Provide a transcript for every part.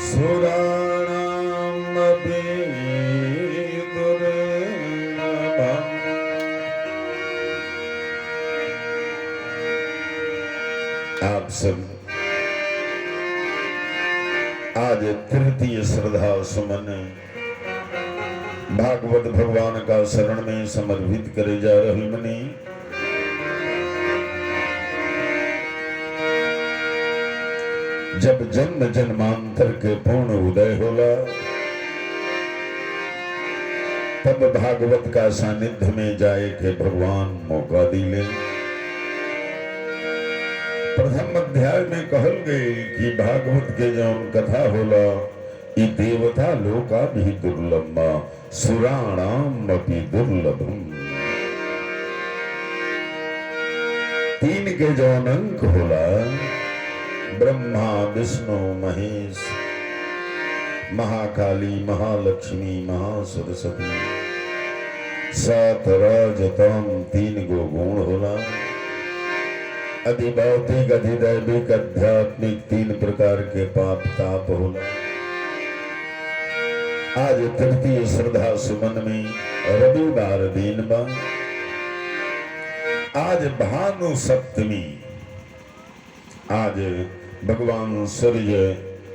सुराणामपि दुर्लभम्। आप सब आज तृतीय श्रद्धा सुमन भागवत भगवान का शरण में समर्पित करे जा रही मनी। जब जन्म जन्मांतर के पूर्ण उदय होला तब भागवत का सानिध्य में जाए के भगवान मौका दिले। प्रथम अध्याय में कहल गए कि भागवत के जौन कथा होला ई देवता लोका भी दुर्लभा सुराणाम अपि दुर्लभम। तीन के जौन अंक होला ब्रह्मा विष्णु महेश महाकाली महालक्ष्मी महासरस्वती सात राजतम तीन गो गुण होला। अधिभौतिक अधिदैविक आध्यात्मिक तीन प्रकार के पाप ताप होला। आज तृतीय श्रद्धा सुमन में रविवार दिन बा। आज भानु सप्तमी। आज भगवान सूर्य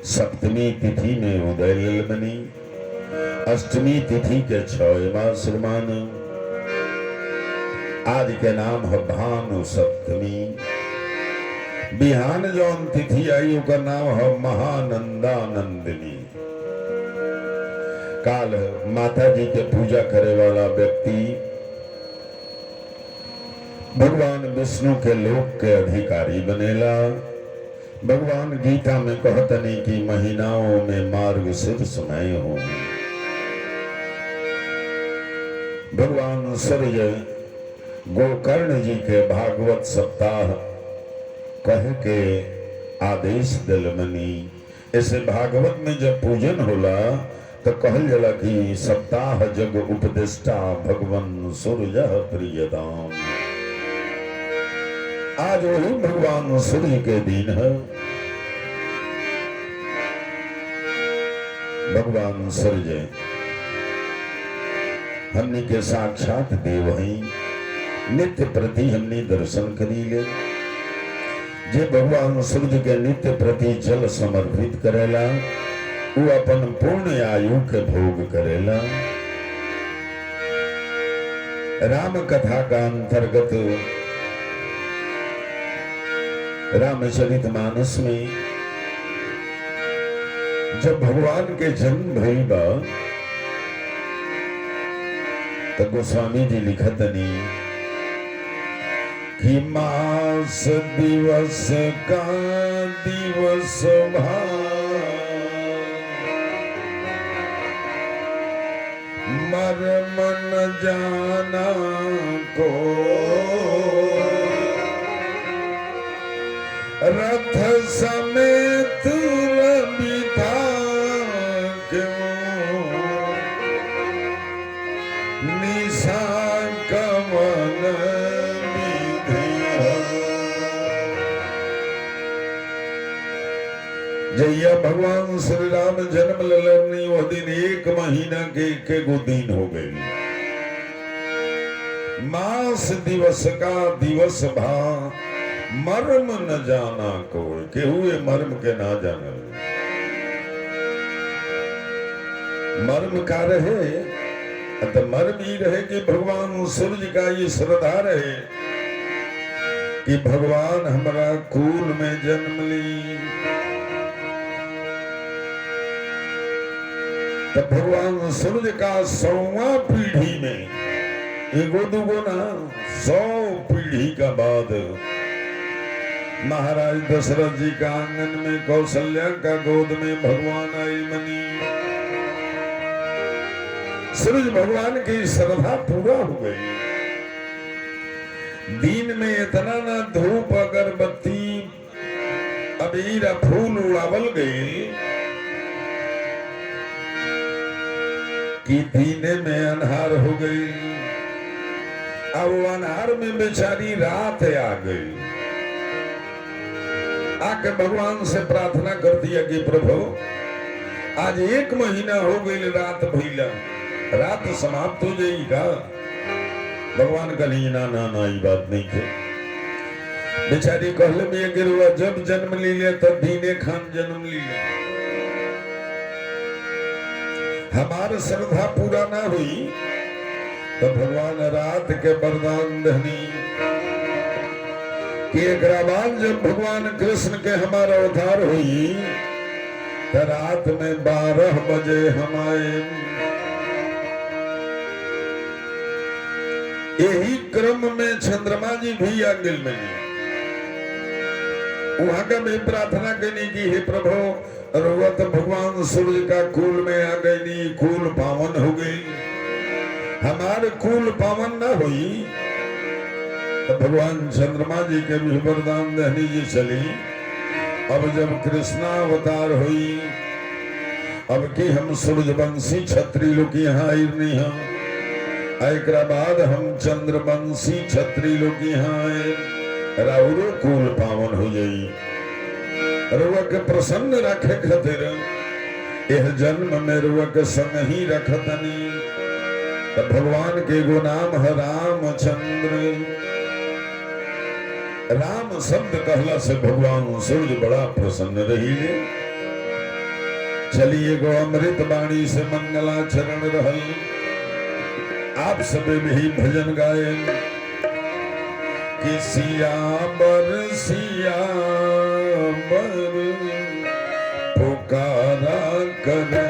सप्तमी तिथि में उदय बनी। अष्टमी तिथि के 6 मास श्रमान। आज के नाम है भानु सप्तमी। बिहान जौन तिथि आई का नाम है महानंदानंदिनी। काल माता जी के पूजा करे वाला व्यक्ति भगवान विष्णु के लोक के अधिकारी बनेला। भगवान गीता में कहतनी कि महीनाओं में मार्गशीर्ष समय हो। भगवान सूर्य गोकर्ण जी के भागवत सप्ताह कह के आदेश दिलमनी। ऐसे भागवत में जब पूजन होला तो कहल जाला कि सप्ताह जग उपदेष्टा भगवान सूर्य प्रियदाम। आज वही भगवान सूर्य के दिन है। भगवान सूर्य हमने के साक्षात देव हैं। नित्य प्रति हमने दर्शन करी ले। जे भगवान सूर्य के नित्य प्रति जल समर्पित करेला वो अपन पूर्ण आयु के भोग करेला। राम कथा का अंतर्गत रामचरितमानस में जब भगवान के जन्म भइल बा तो गोस्वामी जी लिखतनी कि मास दिवस का दिवस भा मर्म न जाना को रथ समेत रविता क्यों निशा कमल जैया भगवान श्री राम जन्म ललनी वो दिन 1 महीना के गो दिन हो गए। मास दिवस का दिवस भा मर्म न जाना कोई के हुए मर्म के ना जाना। मर्म का रहे तो मर्म ही रहे कि भगवान सूर्य का ये श्रद्धा रहे कि भगवान हमारा कुल में जन्म ली। तो भगवान सूर्य का 100वां पीढ़ी में एगो दुगो ना 100 पीढ़ी का बाद महाराज दशरथ जी का आंगन में कौशल्या का गोद में भगवान आई मनी। सूर्य भगवान की श्रद्धा पूरा हो गई। दिन में इतना ना धूप अगरबत्ती अबीर फूल उड़ावल गई कि दीने में अन्हार हो गई। अब वो अन्हार में बेचारी रात आ गई। आके भगवान से प्रार्थना कर दिया कि प्रभु आज 1 महीना हो गई रात भइला, रात समाप्त हो जाएगा। भगवान कली ना ना ना ये बात नहीं थे। बेचारी कहले में गिरुआ जब जन्म ली ले तब दीने खान जन्म ली ले। हमार श्रद्धा पूरा ना हुई तो भगवान रात के वरदान दहनी कि एक बाद जब भगवान कृष्ण के हमारा अवतार हुई तो रात में 12 बजे हमारे यही क्रम में चंद्रमा जी भी आगिल में वहां का भी प्रार्थना करनी की हे प्रभु रोवत भगवान सूर्य का कुल में आ गई, कुल पावन हो गई, हमारे कुल पावन न हुई तो भगवान चंद्रमा जी के भी वरदान दहनी जी चली। अब जब कृष्णा अवतार हुई अब की हम सूर्यवंशी क्षत्रिय लोग यहाँ नहीं हम, एक बाद हम चंद्रवंशी क्षत्रिय लोग यहाँ आए, राउरो कुल पावन हो जाई। रुआ के प्रसन्न रखे खातिर यह जन्म में रुआ के संग ही रखतनी। तो भगवान के गो नाम है रामचंद्र। राम शब्द कहला से भगवान सूर्य बड़ा प्रसन्न रही। चलिए गो अमृत वाणी से मंगलाचरण रहल। आप सभी भी भजन गाए कि सियावर पुकारा करे,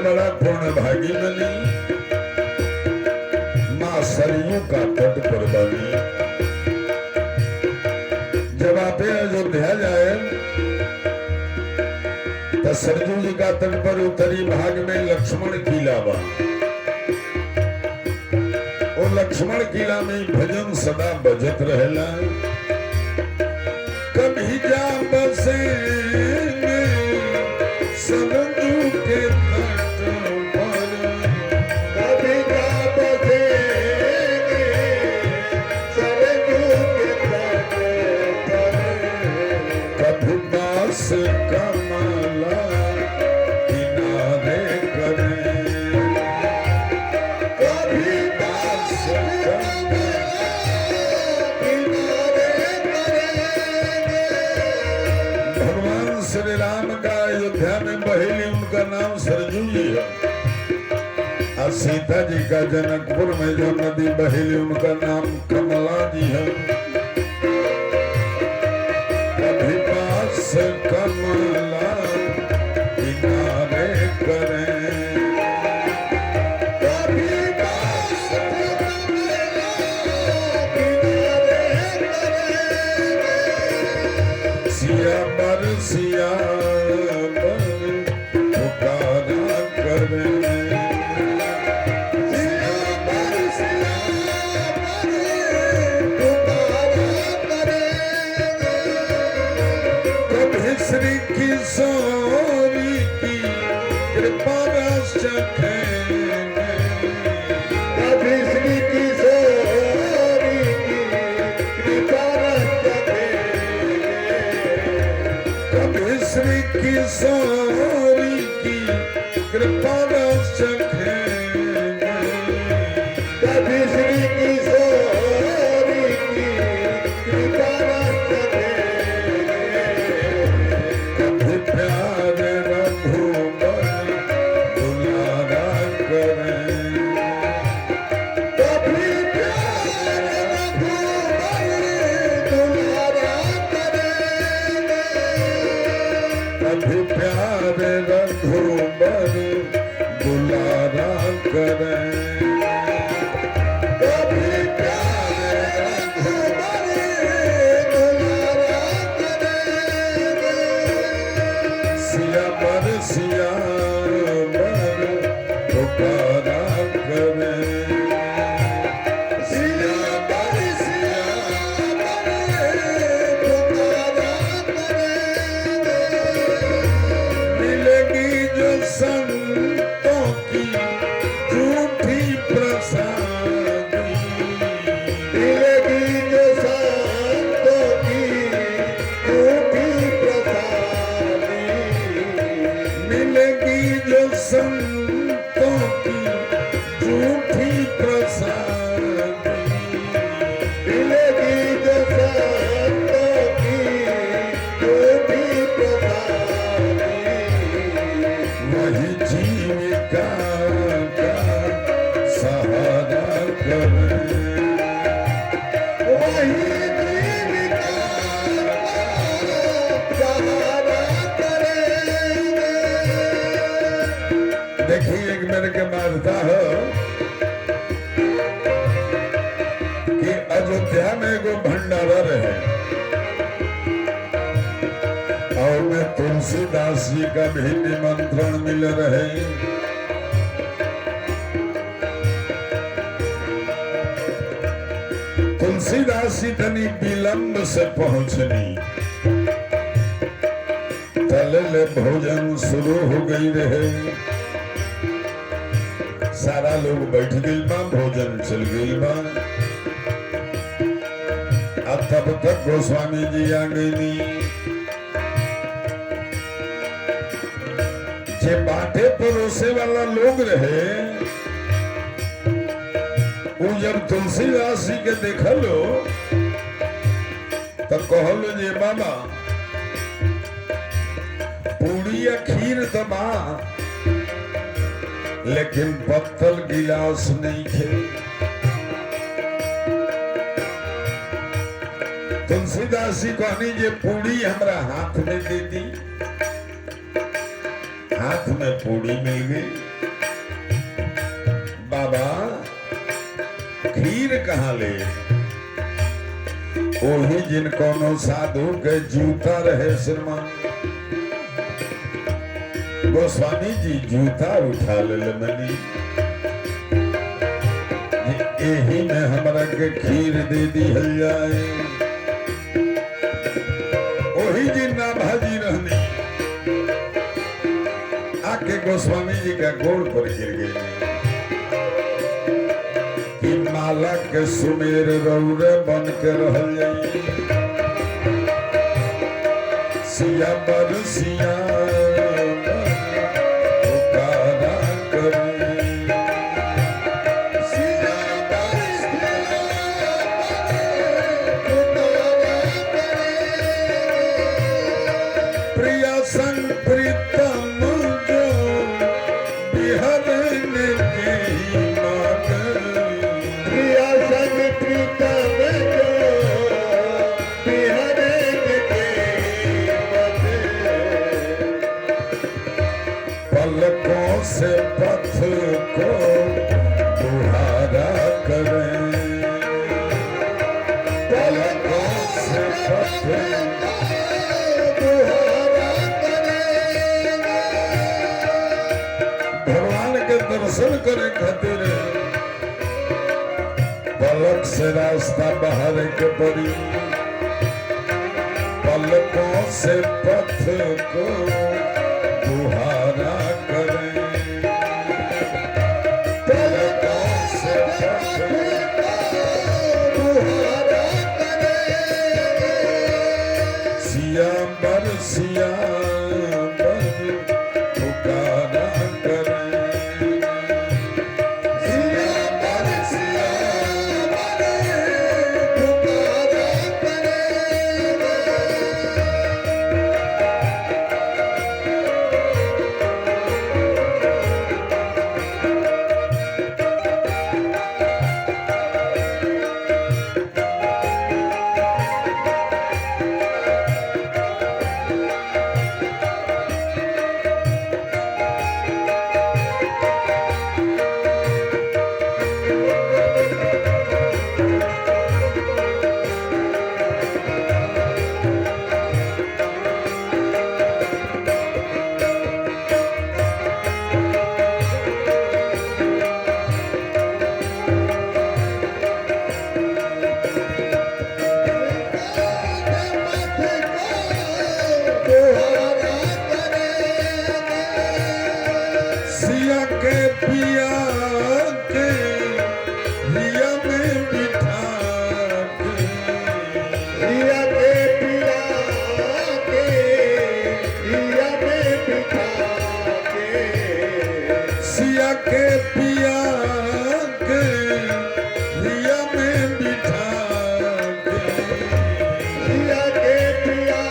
बड़ा पूर्ण भागी बनी मां सरयू का तट पर बनी। जब आप अयोध्या जाए तो सरयू जी का तट पर उत्तरी भाग में लक्ष्मण किला बा। वो लक्ष्मण किला में भजन सदा बजत रहेला। कभी जा बसे सरयू के कमला किनारे करे, कभी दास कमला किनारे करे। भगवान श्री राम का अयोध्या में बहेली उनका नाम सरयू जी है। और सीता जी का जनकपुर में जो नदी बहेली उनका नाम कमला जी है। कभी पास कमला किनारे करे, कभी पास कमला किनारे करे। सिया बरसिया पुकारा करे कभी श्री किशोरी की कृपा रस चखेंगे कभी श्री किशोरी की कृपा रस चखेंगे कभी श्री किशोरी की कृपा रस चखेंगे कभी श्री किशोरी की कृपा रस चखेंगे कभी प्यार रघुबर दुलारा करें कभी प्यार रघुबर दुलारा करेंगे कभी प्यार रघुबर दुलारा करें कभी प्यार रघुबर दुलारा करेंगे सिया बर पुकारा करें सिया बर पुकारा करेंगे मिलेगी जो संतों की झूठी प्रसादी मिलेगी जो संतों की झूठी प्रसादी मिलेगी जो संतों की झूठी प्रसादी मिलेगी जो संतों की झूठी प्रसादी वही जीविका का सहारा करें वही जीविका का सहारा करेंगे देखिए एक मेरे के मानता हो कि अयोध्या में एगो भंडारा रहे और में तुलसीदास जी का भी निमंत्रण मिल रहे तुलसीदास जी तनी विलंब से पहुंचनी तले भोजन शुरू हो गई रहे सारा लोग बैठ गई बा भोजन चल गई बा अब तब तक गोस्वामी जी आ गई जे बाटे परोसे वाला लोग रहे वो जब तुलसीदास जी के देखलो तो कहलो जे बाबा पूरी या खीर तो बा लेकिन पत्तल गिलास नहीं खे तुलसीदास जी कहनी जे पूरी हमरा हाथ में दे दी हाथ में पूरी मिल गई बाबा खीर कहाँ ले वही जिन कोनो साधु के जूता रहे श्रीमान गोस्वामी जी जूता उठा ले मनी यही में हमरा के खीर दे दी हल जाए वही जिन ना भाजी रहनी आके गोस्वामी जी का गोड़ पर गिर गई कि माला के सुमेर रौरे बन के रहल जाई सिया बर सिया पुकारा करे सिया बर पुकारा करेंगे प्रिया संग प्रीतम जो बिहरन के मान प्रिया संग प्रीतम जो बिहरे के पलकों से पथ को बुहारा करें पलकों से पथ दर्शन करे खातिर पलक से रास्ता बाहर के पड़ी, पलकों से पथ को बुहारा करे, पलकों से पथ को बुहारा करे। सिया बर पुकारा करे, सिया बर पुकारा करे। सिया के पिया के लिया में बिठा के, सिया के पिया के लिया में बिठा के। सिया के पिया के लिया में बिठा के, सिया के पिया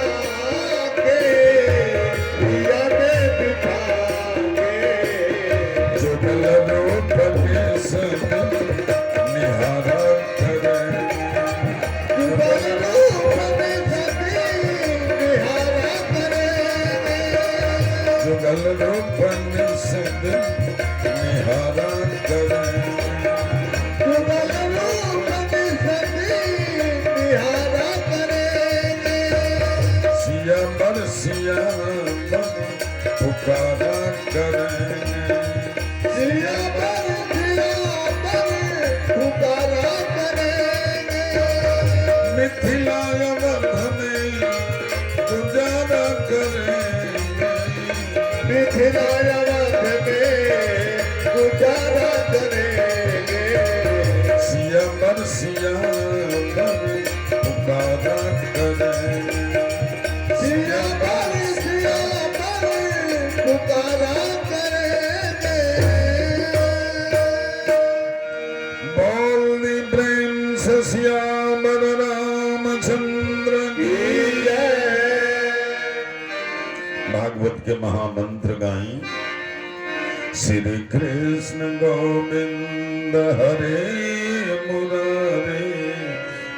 के लिया में बिठा के। जुगल रूप के संग निहारा करे, जुगल रूप में सभी निहारा करे। जुगल रूप के संग निहारा करे, जुगल रूप में सभी निहारा करे। सिया बर पुकारा करे, सिया पर पुकारा करेंगे। मिथिला अवध में गुजारा करेंगे, मिथिला अवध में गुजारा करेंगे। सिया बर पुकारा करेंगे, सिया पर पुकारा करेंगे। बोल प्रेम से श्यामर रामचंद्र की जय। भागवत के महामंत्र गाई। श्री कृष्ण गोविंद हरे मुरारे,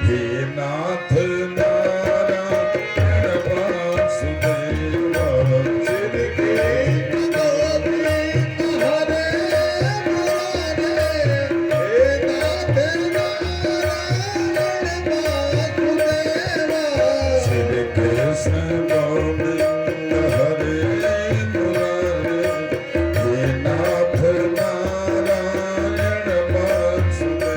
हे नाथ नारायण वासुदेव। श्री कृष्ण गोविंद हरे मुरारे, हे नाथ नारायण वासुदेव। श्री कृष्ण गोविंद हरे मुरारे, हे नाथ नारायण वासुदेव।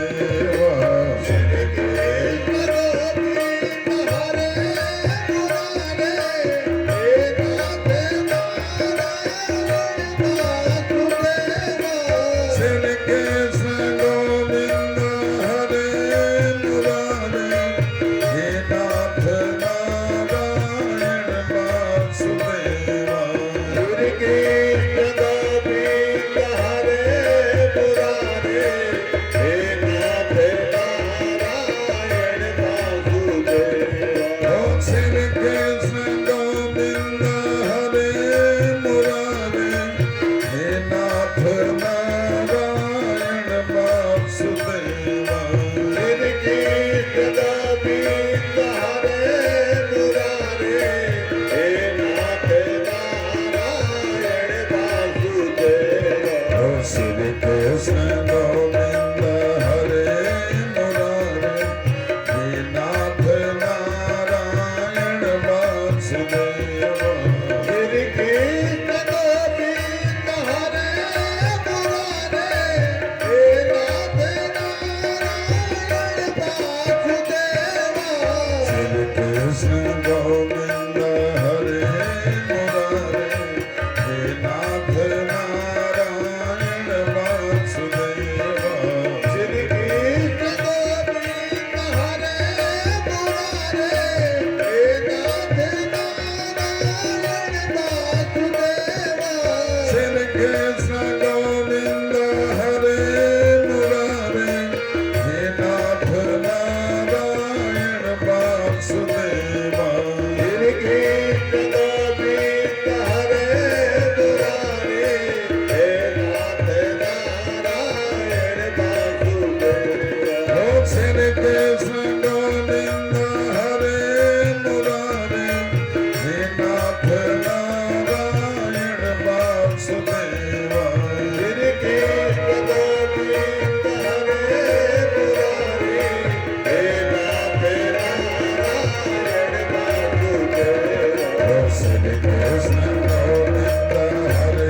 श्री कृष्ण गोविंद हरे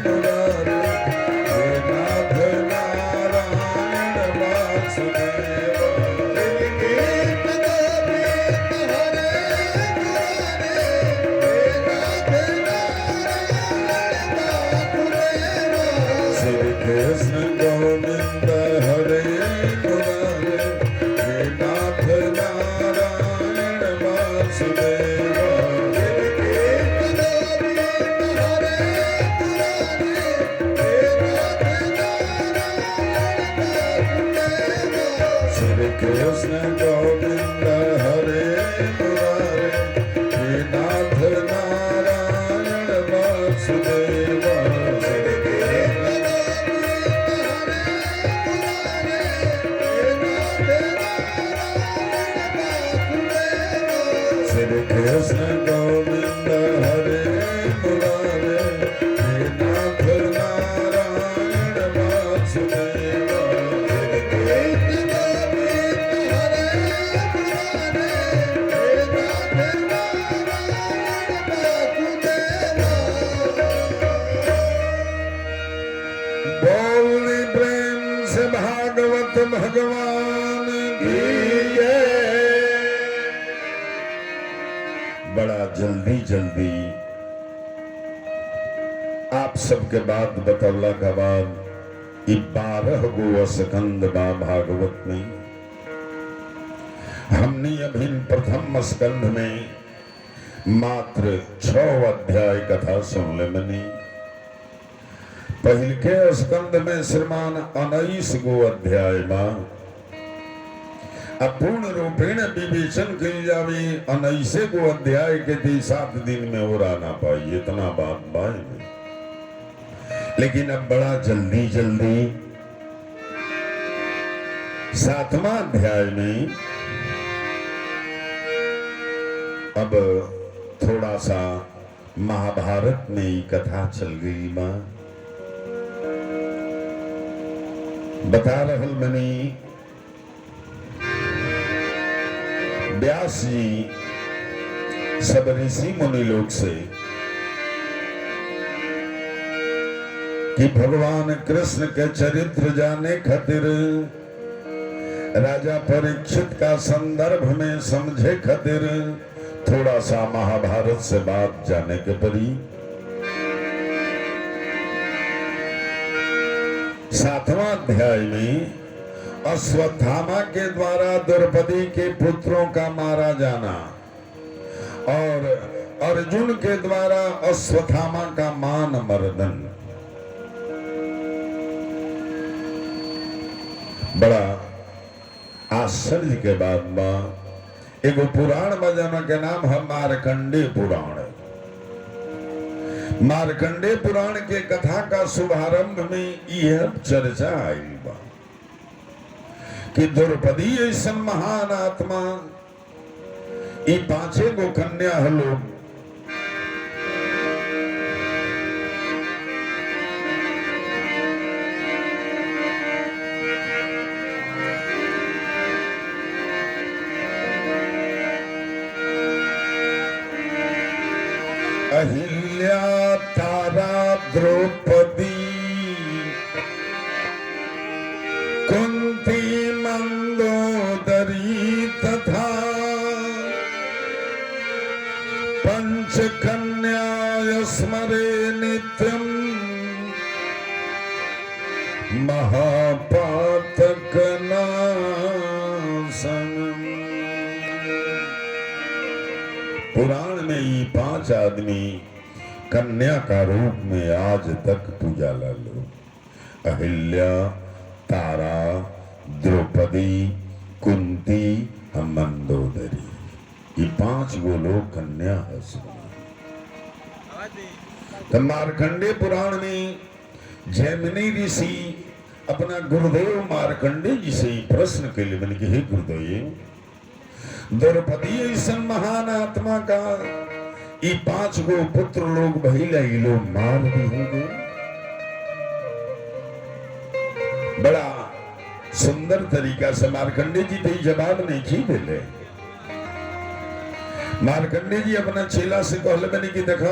मुरारे हे नाथ नारायण वासुदेव श्री कृष्ण गोविंद हरे मुरारे हे नाथ नारायण वासुदेव श्री कृष्ण गोविंद हरे मुरारे हे नाथ नारायण वासुदेव श्री कृष्ण गोविंद हरे मुरारे हे नाथ नारायण वासुदेव बोलनी प्रेम से भागवत भगवान की जय। बड़ा जल्दी जल्दी आप सबके बाद बतौला का बाद 12 गो स्कंद बा भागवत में। हमने अभी प्रथम स्कंध में मात्र 6 अध्याय कथा सुन ले मनी। पहल के स्कंद में श्रीमान 19 गो अध्याय में अपूर्ण रूपेण विवेचन की जावे 19 गो अध्याय के 7 दिन में और आना पाई इतना बात बाय में। लेकिन अब बड़ा जल्दी जल्दी 7वां अध्याय में अब थोड़ा सा महाभारत में ही कथा चल गई मां। बता रहल मनी व्यास जी सब ऋषि मुनि लोग से कि भगवान कृष्ण के चरित्र जाने खातिर राजा परीक्षित का संदर्भ में समझे खातिर थोड़ा सा महाभारत से बात जाने के पड़ी। 7वां अध्याय में अश्वत्थामा के द्वारा द्रौपदी के पुत्रों का मारा जाना और अर्जुन के द्वारा अश्वत्थामा का मान मर्दन। बड़ा आश्चर्य के बाद में एगो पुराण बजाना के नाम है मार्कंडेय पुराण। मार्कंडेय पुराण के कथा का शुभारंभ में यह चर्चा आई बा कि द्रौपदी ऐसा महान आत्मा ये 5 गो कन्या हलो अहिल्या तारा द्रौपदी कुंती मंदोदरी तथा पंच कन्या स्मरे नित्यम महापातक नाशनम। पुराण में ये 5 आदमी कन्या का रूप में आज तक पूजा ला लो। अहिल्या, तारा, द्रौपदी, कुंती, मंदोदरी, ये 5 गो लोग कन्या है। तो मार्कंडेय पुराण में जैमिनी ऋषि अपना गुरुदेव मार्कंडेय जी से प्रश्न के लिए मैंने कि हे गुरुदेव, द्रौपदी ऐसा महान आत्मा का ये 5 गो पुत्र लोग भइला ये लोग मार भी होंगे। बड़ा सुंदर तरीका से मार्कंडेय जी तो जवाब नहीं की दिले। मार्कंडे जी अपना चेला से कहले बनी कि देखा